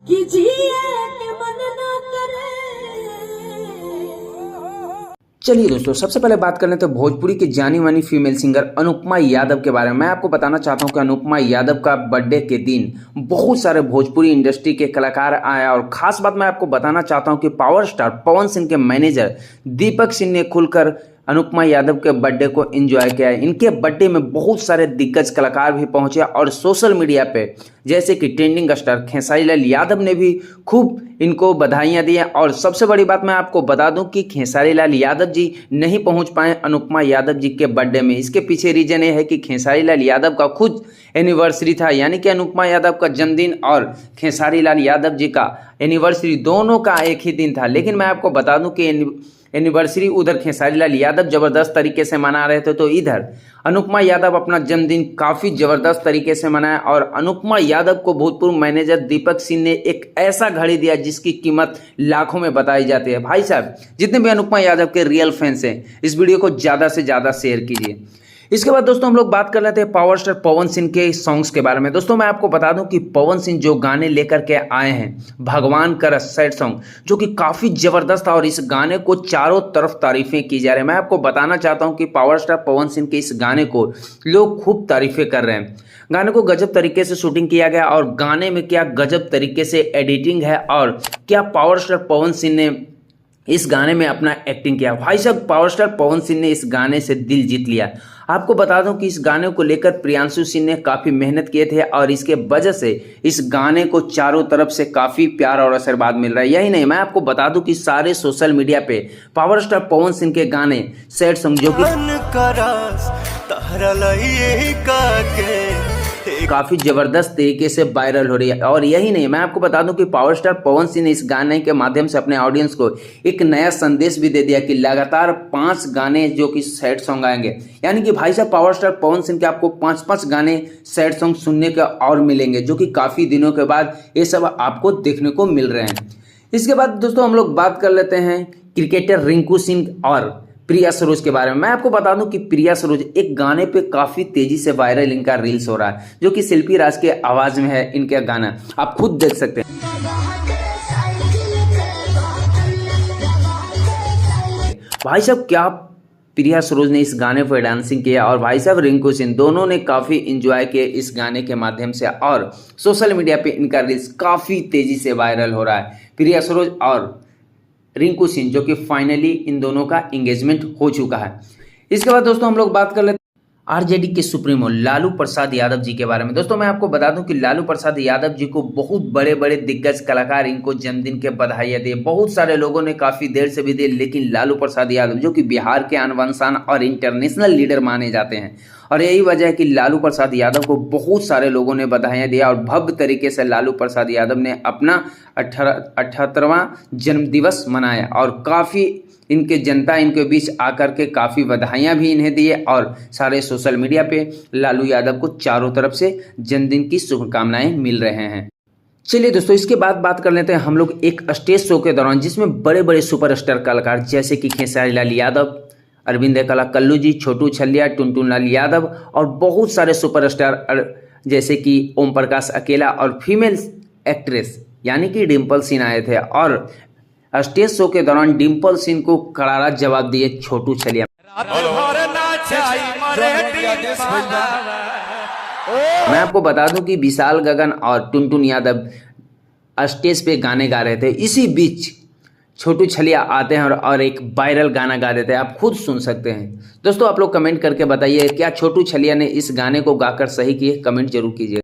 कि जिए के मन ना करे। चलिए दोस्तों, सबसे पहले बात कर लेते हैं भोजपुरी की जानी मानी फीमेल सिंगर अनुपमा यादव के बारे में। मैं आपको बताना चाहता हूं कि अनुपमा यादव का बर्थडे के दिन बहुत सारे भोजपुरी इंडस्ट्री के कलाकार आए और खास बात मैं आपको बताना चाहता हूं कि पावर स्टार पवन सिंह के मैनेजर दीपक सिंह ने खुलकर अनुपमा यादव के बर्थडे को एंजॉय किया है। इनके बर्थडे में बहुत सारे दिग्गज कलाकार भी पहुंचे और सोशल मीडिया पे जैसे कि ट्रेंडिंग स्टार खेसारी लाल यादव ने भी खूब इनको बधाइयां दी हैं। और सबसे बड़ी बात मैं आपको बता दूं कि खेसारी लाल यादव जी नहीं पहुंच पाए अनुपमा यादव जी के बर्थडे में। इसके पीछे रीजन ये है कि खेसारी लाल यादव का खुद एनिवर्सरी था, यानी कि अनुपमा यादव का जन्मदिन और खेसारी लाल यादव जी का एनिवर्सरी दोनों का एक ही दिन था। लेकिन मैं आपको बता दूं कि एनिवर्सरी उधर खेसारी लाल यादव जबरदस्त तरीके से मना रहे थे, तो इधर अनुपमा यादव अपना जन्मदिन काफ़ी ज़बरदस्त तरीके से मनाया। और अनुपमा यादव को भूतपूर्व मैनेजर दीपक सिंह ने एक ऐसा घड़ी दिया जिसकी कीमत लाखों में बताई जाती है। भाई साहब, जितने भी अनुपमा यादव के रियल फैंस हैं, इस वीडियो को ज़्यादा से ज़्यादा शेयर कीजिए। इसके बाद दोस्तों हम लोग बात कर लेते हैं पावर स्टार पवन सिंह के सॉन्ग्स के बारे में। दोस्तों मैं आपको बता दूं कि पवन सिंह जो गाने लेकर के आए हैं, भगवान का सैड सॉन्ग, जो कि काफ़ी ज़बरदस्त है और इस गाने को चारों तरफ तारीफें की जा रही है। मैं आपको बताना चाहता हूं कि पावर स्टार पवन सिंह के इस गाने को लोग खूब तारीफें कर रहे हैं। गाने को गजब तरीके से शूटिंग किया गया और गाने में क्या गजब तरीके से एडिटिंग है और क्या पावर स्टार पवन सिंह ने इस गाने में अपना एक्टिंग किया। भाई साहब, पावर स्टार पवन सिंह ने इस गाने से दिल जीत लिया। आपको बता दूं कि इस गाने को लेकर प्रियांशु सिंह ने काफ़ी मेहनत किए थे और इसके वजह से इस गाने को चारों तरफ से काफ़ी प्यार और आशीर्वाद मिल रहा है। यही नहीं, मैं आपको बता दूं कि सारे सोशल मीडिया पे पावर स्टार पवन सिंह के गाने सैड सॉन्ग जो कि काफ़ी ज़बरदस्त तरीके से वायरल हो रही है। और यही नहीं, मैं आपको बता दूं कि पावर स्टार पवन सिंह ने इस गाने के माध्यम से अपने ऑडियंस को एक नया संदेश भी दे दिया कि लगातार 5 गाने जो कि सैड सॉन्ग आएंगे। यानी कि भाई साहब, पावर स्टार पवन सिंह के आपको 5-5 गाने सैड सॉन्ग सुनने के और मिलेंगे, जो कि काफ़ी दिनों के बाद ये सब आपको देखने को मिल रहे हैं। इसके बाद दोस्तों हम लोग बात कर लेते हैं क्रिकेटर रिंकू सिंह और प्रिया सरोज के बारे में। मैं आपको बता दूं कि प्रिया सरोज एक गाने पे काफ़ी तेज़ी से वायरल इनका रील्स हो रहा है, जो कि शिल्पी राज के आवाज़ में है इनका गाना, आप खुद देख सकते हैं। भाई साहब, क्या प्रिया सरोज ने इस गाने पर डांसिंग किया और भाई साहब रिंकू सिंह दोनों ने काफ़ी इंजॉय किए इस गाने के माध्यम से और सोशल मीडिया पे इनका रील्स काफ़ी तेज़ी से वायरल हो रहा है। प्रिया सरोज और रिंकू सिंह, जो कि फाइनली इन दोनों का एंगेजमेंट हो चुका है। इसके बाद दोस्तों हम लोग बात कर लेते हैं आरजेडी के सुप्रीमो लालू प्रसाद यादव जी के बारे में। दोस्तों मैं आपको बता दूं कि लालू प्रसाद यादव जी को बहुत बड़े बड़े दिग्गज कलाकार इनको जन्मदिन के बधाइयाँ दिए। बहुत सारे लोगों ने काफ़ी देर से भी दिए, लेकिन लालू प्रसाद यादव जो कि बिहार के अनवंसान और इंटरनेशनल लीडर माने जाते हैं, और यही वजह है कि लालू प्रसाद यादव को बहुत सारे लोगों ने बधाइयाँ दिया और भव्य तरीके से लालू प्रसाद यादव ने अपना 78वां जन्मदिवस मनाया और काफ़ी इनके जनता इनके बीच आकर के काफ़ी बधाइयाँ भी इन्हें दिए और सारे सोशल मीडिया पे लालू यादव को चारों तरफ से जन्मदिन की शुभकामनाएं मिल रहे हैं। चलिए दोस्तों, इसके बाद बात कर लेते हैं हम लोग एक स्टेज शो के दौरान, जिसमें बड़े बड़े सुपरस्टार कलाकार जैसे कि खेसारी लाल यादव, अरविंद कला कल्लू जी, छोटू छलिया, टुनटुन लाल यादव और बहुत सारे सुपरस्टार जैसे कि ओम प्रकाश अकेला और फीमेल एक्ट्रेस यानी कि डिम्पल सिंह आए थे। और स्टेज शो के दौरान डिम्पल सिंह को करारा जवाब दिए छोटू छलिया। मैं आपको बता दूं कि विशाल गगन और टुनटुन यादव स्टेज पे गाने गा रहे थे, इसी बीच छोटू छलिया आते हैं और एक वायरल गाना गा देते हैं, आप खुद सुन सकते हैं। दोस्तों आप लोग कमेंट करके बताइए क्या छोटू छलिया ने इस गाने को गाकर सही किए, कमेंट जरूर कीजिए।